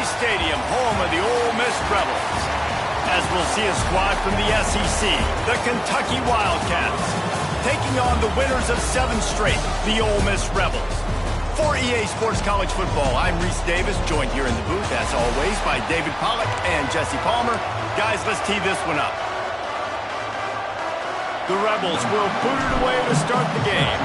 Stadium, home of the Ole Miss Rebels. As we'll see a squad from the SEC, the Kentucky Wildcats, taking on the winners of 7 straight, the Ole Miss Rebels. For EA Sports College Football, I'm Reese Davis, joined here in the booth, as always, by David Pollack and Jesse Palmer. Guys, let's tee this one up. The Rebels will boot it away to start the game.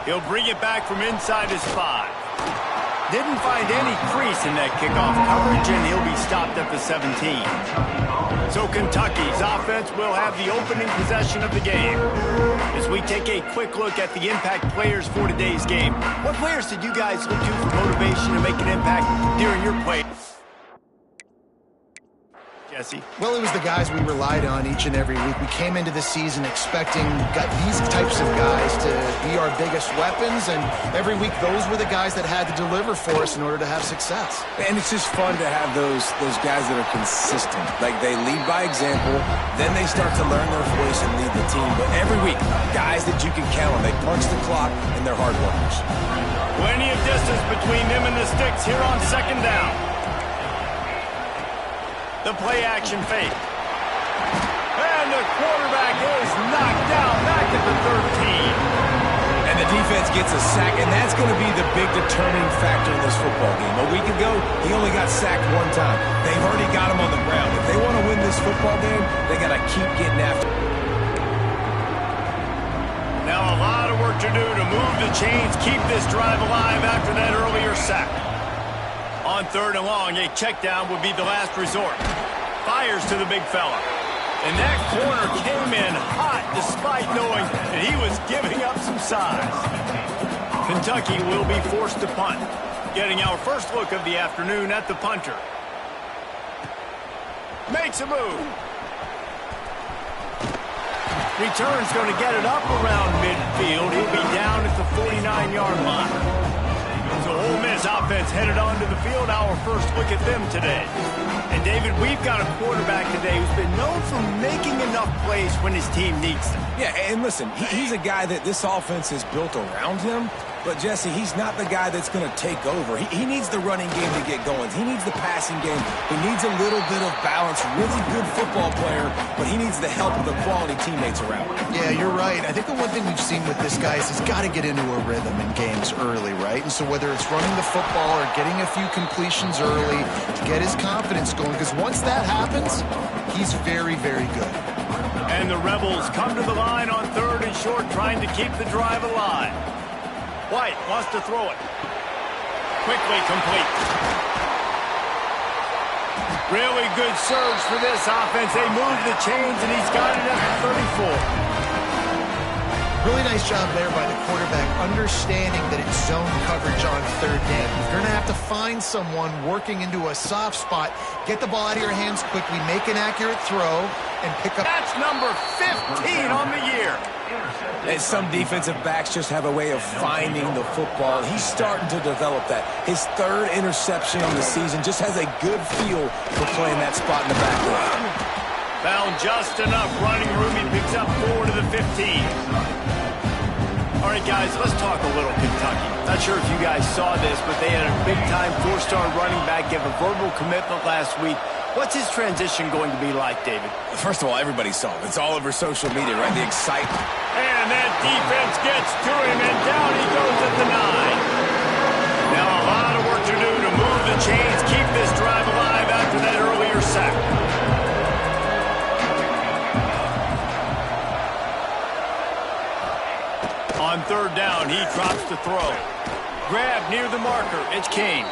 He'll bring it back from inside his 5. Didn't find any crease in that kickoff coverage, and he'll be stopped at the 17. So Kentucky's offense will have the opening possession of the game. As we take a quick look at the impact players for today's game, what players did you guys look to for motivation to make an impact during your play? Jesse? Well, it was the guys we relied on each and every week. We came into the season expecting these types of guys to be our biggest weapons, and every week those were the guys that had to deliver for us in order to have success. And it's just fun to have those guys that are consistent. Like, they lead by example, then they start to learn their voice and lead the team. But every week, guys that you can count on, they punch the clock, and they're hard workers. Plenty of distance between them and the sticks here on 2nd down. The play-action fake. And the quarterback is knocked down back at the 13. And the defense gets a sack, and that's going to be the big determining factor in this football game. A week ago, he only got sacked 1 time. They've already got him on the ground. If they want to win this football game, they got to keep getting after him. Now a lot of work to do to move the chains, keep this drive alive after that earlier sack. On 3rd and long, a check down would be the last resort. Fires to the big fella. And that corner came in hot despite knowing that he was giving up some size. Kentucky will be forced to punt. Getting our first look of the afternoon at the punter. Makes a move. Return's going to get it up around midfield. He'll be down at the 49-yard line. So Ole Miss offense headed onto the field. Our first look at them today. And David, we've got a quarterback today who's been known for making enough plays when his team needs them. Yeah, and listen, he's a guy that this offense is built around him. But, Jesse, he's not the guy that's going to take over. He needs the running game to get going. He needs the passing game. He needs a little bit of balance. Really good football player, but he needs the help of the quality teammates around him. Yeah, you're right. I think the one thing we've seen with this guy is he's got to get into a rhythm in games early, right? And so whether it's running the football or getting a few completions early to get his confidence going, because once that happens, he's very, very good. And the Rebels come to the line on 3rd and short, trying to keep the drive alive. White wants to throw it. Quickly complete. Really good surge for this offense. They move the chains, and he's got it at the 34. Really nice job there by the quarterback, understanding that it's zone coverage on 3rd down. You're going to have to find someone working into a soft spot, get the ball out of your hands quickly, make an accurate throw, and pick up. That's number 15 on the year. And some defensive backs just have a way of finding the football. He's starting to develop that. His 3rd interception on the season just has a good feel for playing that spot in the back line. Found just enough running room. He picks up 4 to the 15. All right, guys, let's talk a little Kentucky. Not sure if you guys saw this, but they had a big-time 4-star running back give a verbal commitment last week. What's his transition going to be like, David? First of all, everybody saw it. It's all over social media, right? The excitement. And that defense gets to him, and down he goes at the 9. Now a lot of work to do to move the chains, keep this drive alive after that earlier sack. On 3rd down, he drops the throw. Grab near the marker. It's Kane.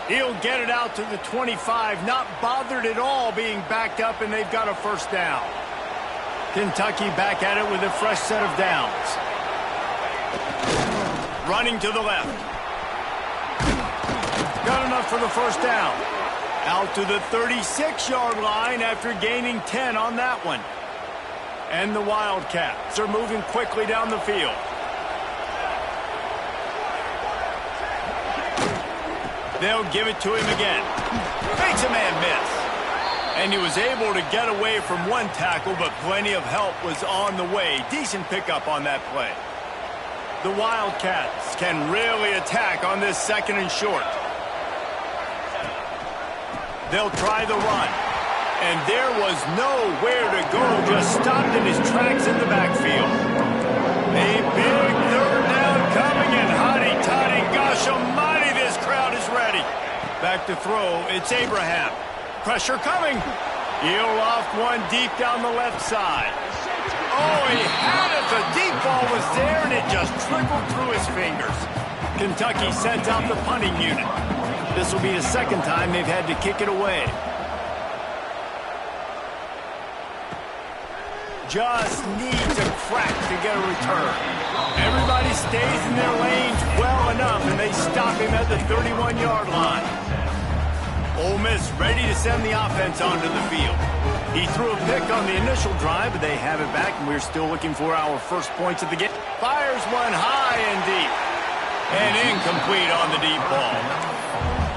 He'll get it out to the 25, not bothered at all being backed up, and they've got a 1st down. Kentucky back at it with a fresh set of downs. Running to the left. Got enough for the 1st down. Out to the 36-yard line after gaining 10 on that one. And the Wildcats are moving quickly down the field. They'll give it to him again. Makes a man miss. And he was able to get away from one tackle, but plenty of help was on the way. Decent pickup on that play. The Wildcats can really attack on this 2nd and short. They'll try the run. And there was nowhere to go, just stopped in his tracks in the backfield. A big 3rd down coming, and hotty-toddy, gosh almighty, this crowd is ready. Back to throw, it's Abraham. Pressure coming. He'll loft one deep down the left side. Oh, he had it. The deep ball was there, and it just trickled through his fingers. Kentucky sent out the punting unit. This will be the 2nd time they've had to kick it away. Just needs a crack to get a return. Everybody stays in their lanes well enough, and they stop him at the 31-yard line. Ole Miss ready to send the offense onto the field. He threw a pick on the initial drive, but they have it back, and we're still looking for our first points of the game. Fires one high and deep. And incomplete on the deep ball.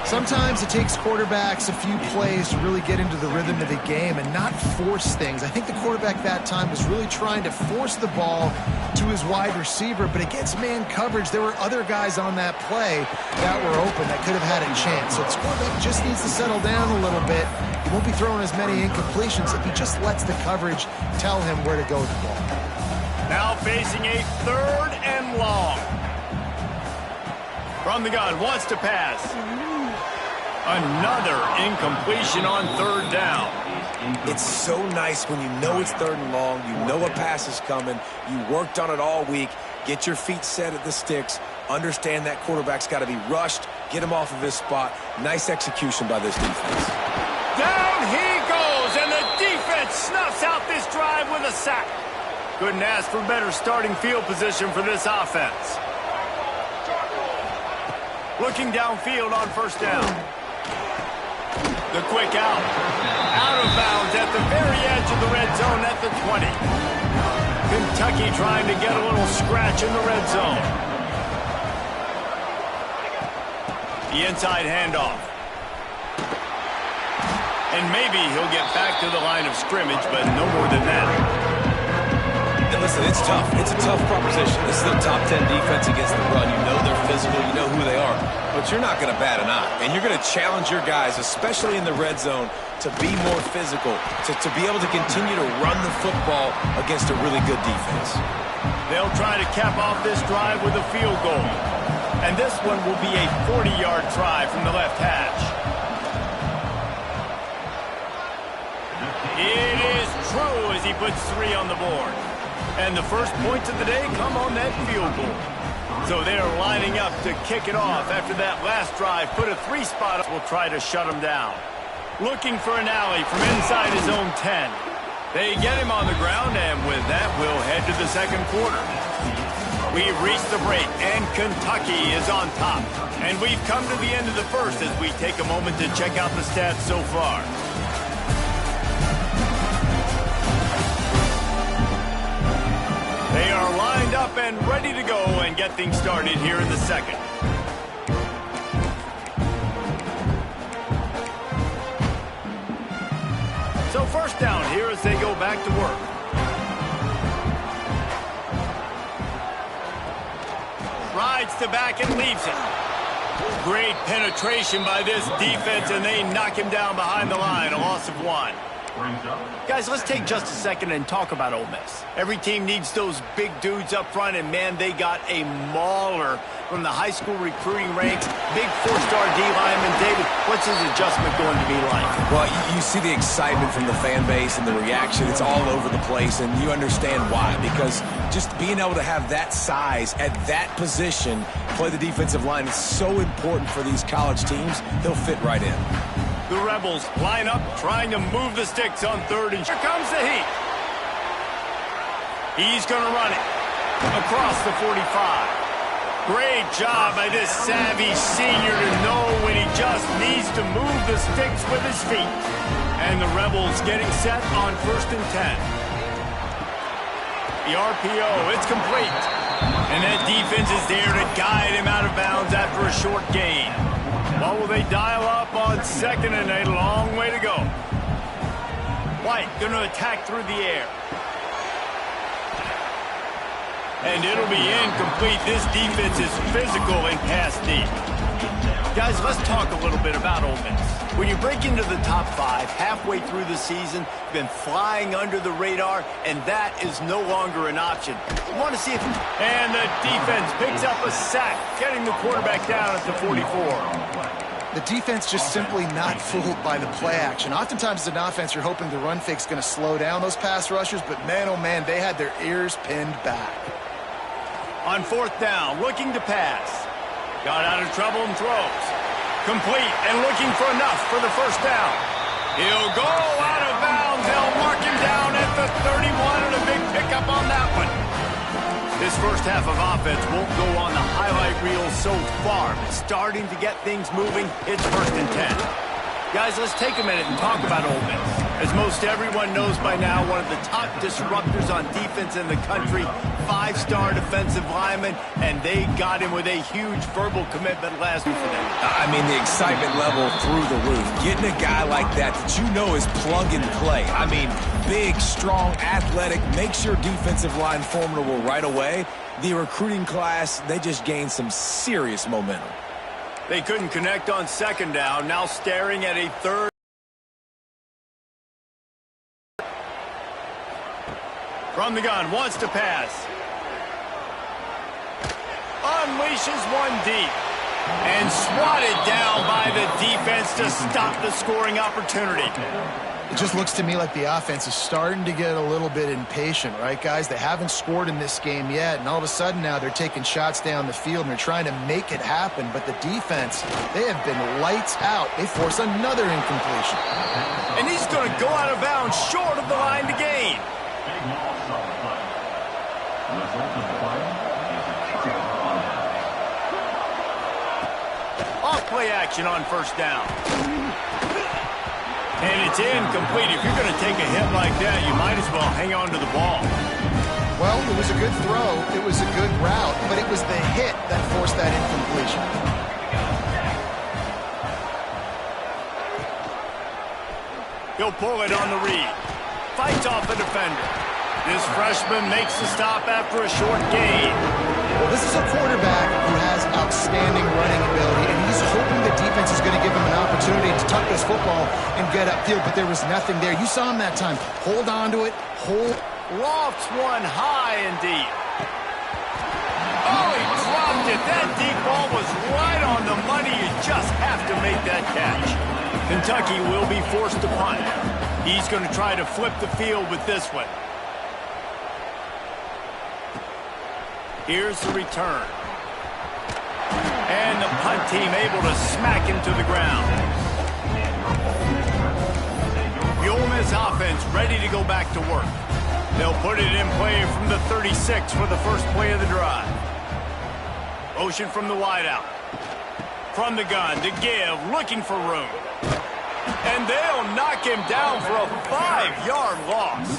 Sometimes it takes quarterbacks a few plays to really get into the rhythm of the game and not force things. I think the quarterback that time was really trying to force the ball to his wide receiver, but against man coverage, there were other guys on that play that were open that could have had a chance. So the quarterback just needs to settle down a little bit. He won't be throwing as many incompletions if he just lets the coverage tell him where to go with the ball. Now facing a 3rd and long. From the gun, wants to pass. Another incompletion on 3rd down. It's so nice when you know it's 3rd and long, you know a pass is coming, you worked on it all week, get your feet set at the sticks, understand that quarterback's got to be rushed, get him off of his spot. Nice execution by this defense. Down he goes, and the defense snuffs out this drive with a sack. Couldn't ask for better starting field position for this offense. Looking downfield on 1st down. The quick out. Out of bounds at the very edge of the red zone at the 20. Kentucky trying to get a little scratch in the red zone. The inside handoff. And maybe he'll get back to the line of scrimmage, but no more than that. And listen, it's tough. It's a tough proposition. This is a top 10 defense against the run. You know they're physical. You know who they are. But you're not going to bat an eye. And you're going to challenge your guys, especially in the red zone, to be more physical, to be able to continue to run the football against a really good defense. They'll try to cap off this drive with a field goal. And this one will be a 40-yard try from the left hash. It is true as he puts 3 on the board. And the first points of the day come on that field goal. So they're lining up to kick it off after that last drive. Put a 3 spot. Will try to shut him down. Looking for an alley from inside his own 10. They get him on the ground, and with that, we'll head to the 2nd quarter. We've reached the break, and Kentucky is on top. And we've come to the end of the 1st as we take a moment to check out the stats so far. They are lined up and ready to go and get things started here in the 2nd. So 1st down here as they go back to work. Rides to back and leaves it. Great penetration by this defense, and they knock him down behind the line, a loss of 1. Guys, let's take just a second and talk about Ole Miss. Every team needs those big dudes up front, and man, they got a mauler from the high school recruiting ranks. Big 4-star D lineman. David, what's his adjustment going to be like? Well, you see the excitement from the fan base and the reaction. It's all over the place, and you understand why. Because just being able to have that size at that position, play the defensive line, is so important for these college teams. He'll fit right in. The Rebels line up, trying to move the sticks on 3rd, and here comes the heat. He's going to run it across the 45. Great job by this savvy senior to know when he just needs to move the sticks with his feet. And the Rebels getting set on 1st and 10. The RPO, it's complete. And that defense is there to guide him out of bounds after a short gain. What will they dial up on 2nd and a long way to go? White going to attack through the air. And it'll be incomplete. This defense is physical and pass deep. Guys, let's talk a little bit about Ole Miss. When you break into the top 5 halfway through the season, you've been flying under the radar, and that is no longer an option. You want to see if... And the defense picks up a sack, getting the quarterback down at the 44. The defense just simply not fooled by the play action. Oftentimes as an offense, you're hoping the run fake's going to slow down those pass rushers, but man, oh man, they had their ears pinned back. On 4th down, looking to pass. Got out of trouble and throws. Complete and looking for enough for the first down. He'll go out of bounds. They'll mark him down at the 31 and a big pickup on that one. This first half of offense won't go on the highlight reel so far, but starting to get things moving. It's 1st and 10. Guys, let's take a minute and talk about Ole Miss. As most everyone knows by now, one of the top disruptors on defense in the country, 5-star defensive lineman, and they got him with a huge verbal commitment last week for them. I mean, the excitement level through the roof. Getting a guy like that you know is plug and play. I mean, big, strong, athletic, makes your defensive line formidable right away. The recruiting class, they just gained some serious momentum. They couldn't connect on 2nd down, now staring at a 3rd. From the gun, wants to pass. Unleashes one deep. And swatted down by the defense to stop the scoring opportunity. It just looks to me like the offense is starting to get a little bit impatient, right, guys? They haven't scored in this game yet, and all of a sudden now they're taking shots down the field and they're trying to make it happen. But the defense, they have been lights out. They force another incompletion. And he's going to go out of bounds short of the line to gain. Off play action on 1st down. And it's incomplete. If you're going to take a hit like that, you might as well hang on to the ball. Well, it was a good throw. It was a good route, but it was the hit that forced that incompletion. He'll pull it on the read. Fights off a defender. This freshman makes the stop after a short gain. Well, this is a quarterback who has outstanding running ability, and he's hoping the defense is going to give him an opportunity to tuck this football and get upfield, but there was nothing there. You saw him that time. Hold on to it. Lofts one high and deep. Oh, he dropped it. That deep ball was right on the money. You just have to make that catch. Kentucky will be forced to punt. He's going to try to flip the field with this one. Here's the return. And the punt team able to smack him to the ground. The Ole Miss offense ready to go back to work. They'll put it in play from the 36 for the first play of the drive. Motion from the wideout. From the gun to give, looking for room. And they'll knock him down for a 5-yard loss.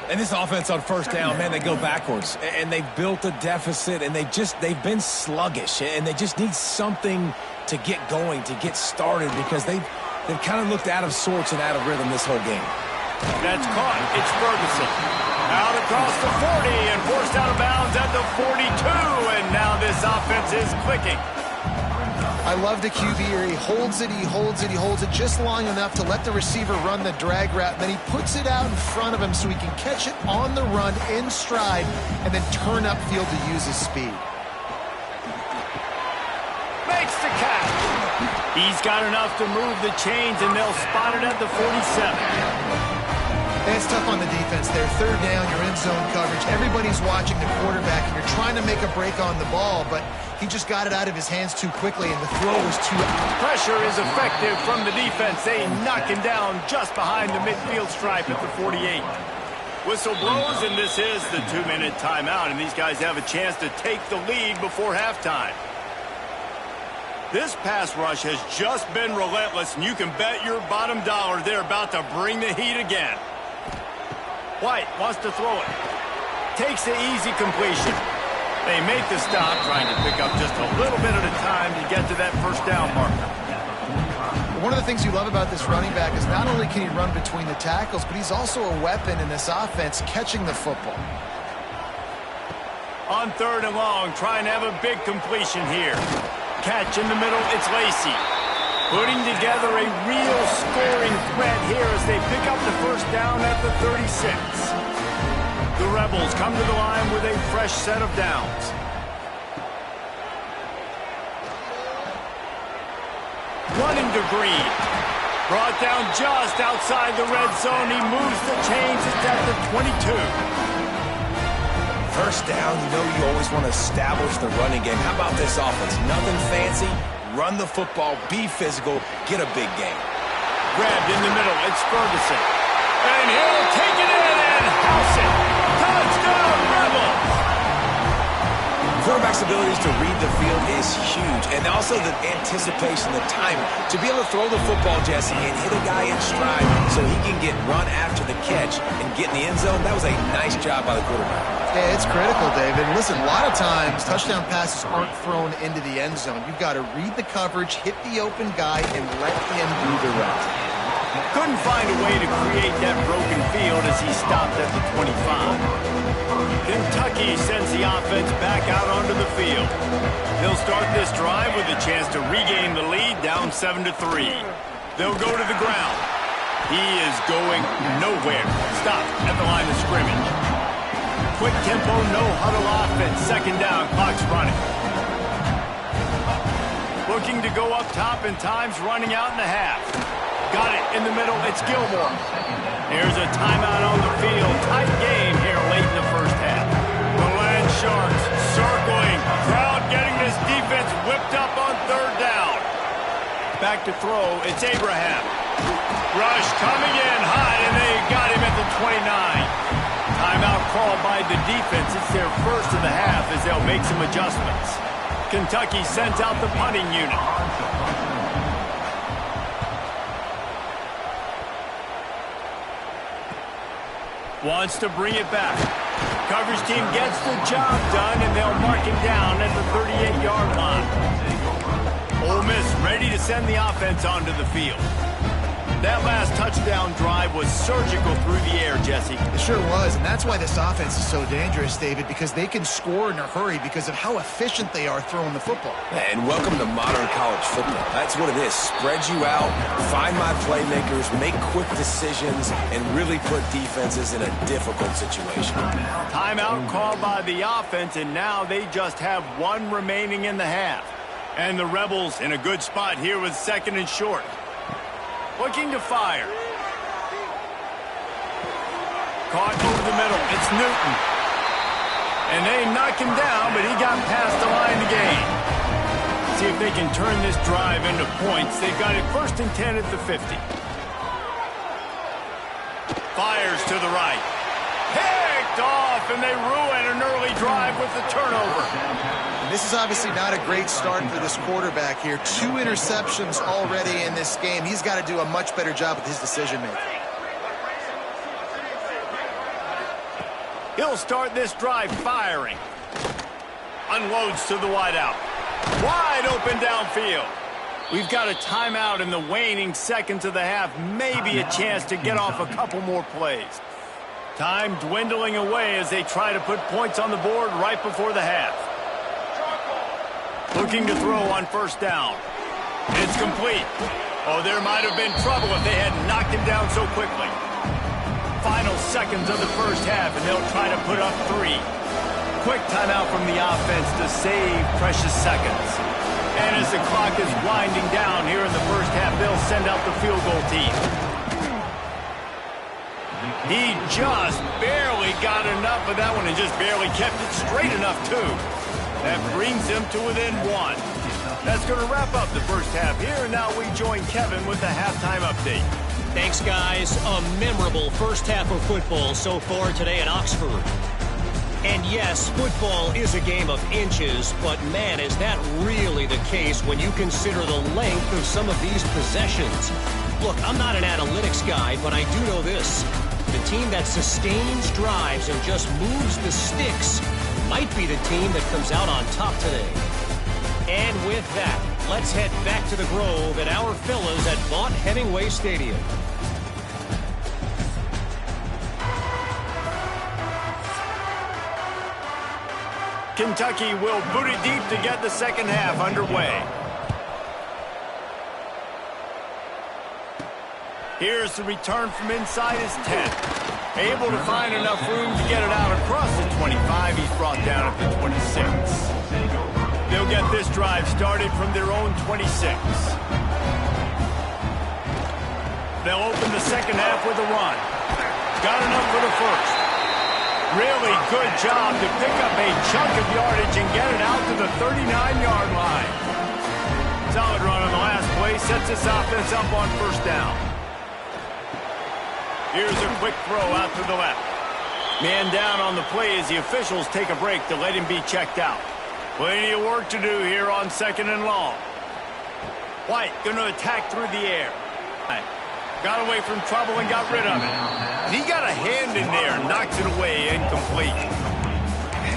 And this offense on 1st down, man, they go backwards. And they've built a deficit, and they've been sluggish. And they just need something to get going, to get started, because they've kind of looked out of sorts and out of rhythm this whole game. That's caught. It's Ferguson. Out across the 40 and forced out of bounds at the 42. And now this offense is clicking. I love the QB here. He holds it, he holds it, he holds it just long enough to let the receiver run the drag route. And then he puts it out in front of him so he can catch it on the run in stride and then turn upfield to use his speed. Makes the catch. He's got enough to move the chains, and they'll spot it at the 47. It's tough on the defense there. 3rd down, you're in zone coverage. Everybody's watching the quarterback, and you're trying to make a break on the ball, but he just got it out of his hands too quickly, and the throw was too... Pressure is effective from the defense. They knock him down just behind the midfield stripe at the 48. Whistle blows, and this is the 2-minute timeout, and these guys have a chance to take the lead before halftime. This pass rush has just been relentless, and you can bet your bottom dollar they're about to bring the heat again. White wants to throw it. Takes the easy completion. They make the stop, trying to pick up just a little bit at a time to get to that 1st down marker. One of the things you love about this running back is not only can he run between the tackles, but he's also a weapon in this offense catching the football. On 3rd and long, trying to have a big completion here. Catch in the middle, it's Lacy. Putting together a real scoring threat here as they pick up the first down at the 36. The Rebels come to the line with a fresh set of downs. Running to Green. Brought down just outside the red zone. He moves the chains. It's at the 22. First down, you know you always want to establish the running game. How about this offense? Nothing fancy. Run the football, be physical, get a big game. Grabbed in the middle. It's Ferguson. And he'll take it in and house it. Touchdown, Rebels! Quarterback's abilities to read the field is huge, and also the anticipation, the timing. To be able to throw the football, Jesse, and hit a guy in stride so he can get run after the catch and get in the end zone, that was a nice job by the quarterback. Yeah, it's critical, David. Listen, a lot of times touchdown passes aren't thrown into the end zone. You've got to read the coverage, hit the open guy, and let him do the rest. Couldn't find a way to create that broken field as he stopped at the 25. Kentucky sends the offense back out onto the field. They'll start this drive with a chance to regain the lead, down 7-3. They'll go to the ground. He is going nowhere. Stop at the line of scrimmage. Quick tempo, no huddle offense. Second down, clock's running. Looking to go up top, and time's running out in the half. Got it in the middle, it's Gilmore. Here's a timeout on the field. Tight game here late in the first half. The Land Sharks circling. Crowd getting this defense whipped up on 3rd down. Back to throw, it's Abraham. Rush coming in hot, and they got him at the 29. Timeout called by the defense. It's their first of the half as they'll make some adjustments. Kentucky sends out the punting unit. Wants to bring it back. Coverage team gets the job done, and they'll mark him down at the 38-yard line. Ole Miss ready to send the offense onto the field. That last touchdown drive was surgical through the air, Jesse. It sure was, and that's why this offense is so dangerous, David, because they can score in a hurry because of how efficient they are throwing the football. And welcome to modern college football. That's what it is. Spread you out, find my playmakers, make quick decisions, and really put defenses in a difficult situation. Timeout called by the offense, and now they just have one remaining in the half. And the Rebels in a good spot here with 2nd and short. Looking to fire. Caught over the middle. It's Newton. And they knock him down, but he got past the line to gain. See if they can turn this drive into points. They've got it 1st and 10 at the 50. Fires to the right. Picked off, and they ruin an early drive with the turnover. And this is obviously not a great start for this quarterback here. 2 interceptions already in this game. He's got to do a much better job with his decision-making. He'll start this drive firing. Unloads to the wideout. Wide open downfield. We've got a timeout in the waning seconds of the half. Maybe a chance to get off a couple more plays. Time dwindling away as they try to put points on the board right before the half. Looking to throw on 1st down. It's complete. Oh, there might have been trouble if they hadn't knocked him down so quickly. Final seconds of the first half, and they'll try to put up 3. Quick timeout from the offense to save precious seconds. And as the clock is winding down here in the first half, they'll send out the field goal team. He just barely got enough of that one and just barely kept it straight enough, too. That brings him to within 1. That's going to wrap up the first half here, and now we join Kevin with the halftime update. Thanks, guys. A memorable first half of football so far today in Oxford. And yes, football is a game of inches, but man, is that really the case when you consider the length of some of these possessions. Look, I'm not an analytics guy, but I do know this. The team that sustains drives and just moves the sticks might be the team that comes out on top today. And with that, let's head back to the Grove at our fellas at Vaught Hemingway Stadium. Kentucky will boot it deep to get the second half underway. Here's the return from inside his 10. Able to find enough room to get it out across the 25. He's brought down at the 26. They'll get this drive started from their own 26. They'll open the second half with a run. Got enough for the first. Really good job to pick up a chunk of yardage and get it out to the 39-yard line. Solid run on the last play. Sets this offense up on first down. Here's a quick throw out to the left. Man down on the play as the officials take a break to let him be checked out. Plenty of work to do here on second and long. White going to attack through the air. Got away from trouble and got rid of it. And he got a hand in there, knocks it away, incomplete.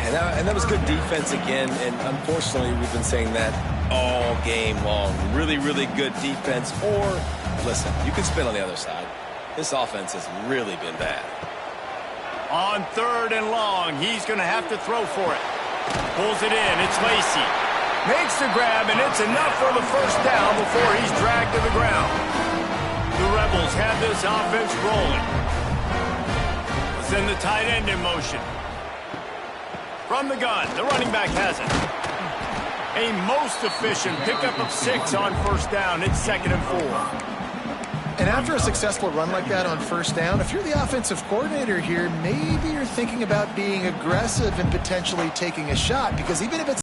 And that was good defense again, and unfortunately we've been saying that all game long. Really, really good defense. Or, listen, you can spin on the other side. This offense has really been bad. On third and long, he's going to have to throw for it. Pulls it in. It's Lacey. Makes the grab, and it's enough for the first down before he's dragged to the ground. The Rebels have this offense rolling. Let's send the tight end in motion. From the gun, the running back has it. A most efficient pickup of 6 on first down. It's 2nd and 4. And after a successful run like that on first down, if you're the offensive coordinator here, maybe you're thinking about being aggressive and potentially taking a shot, because even if it's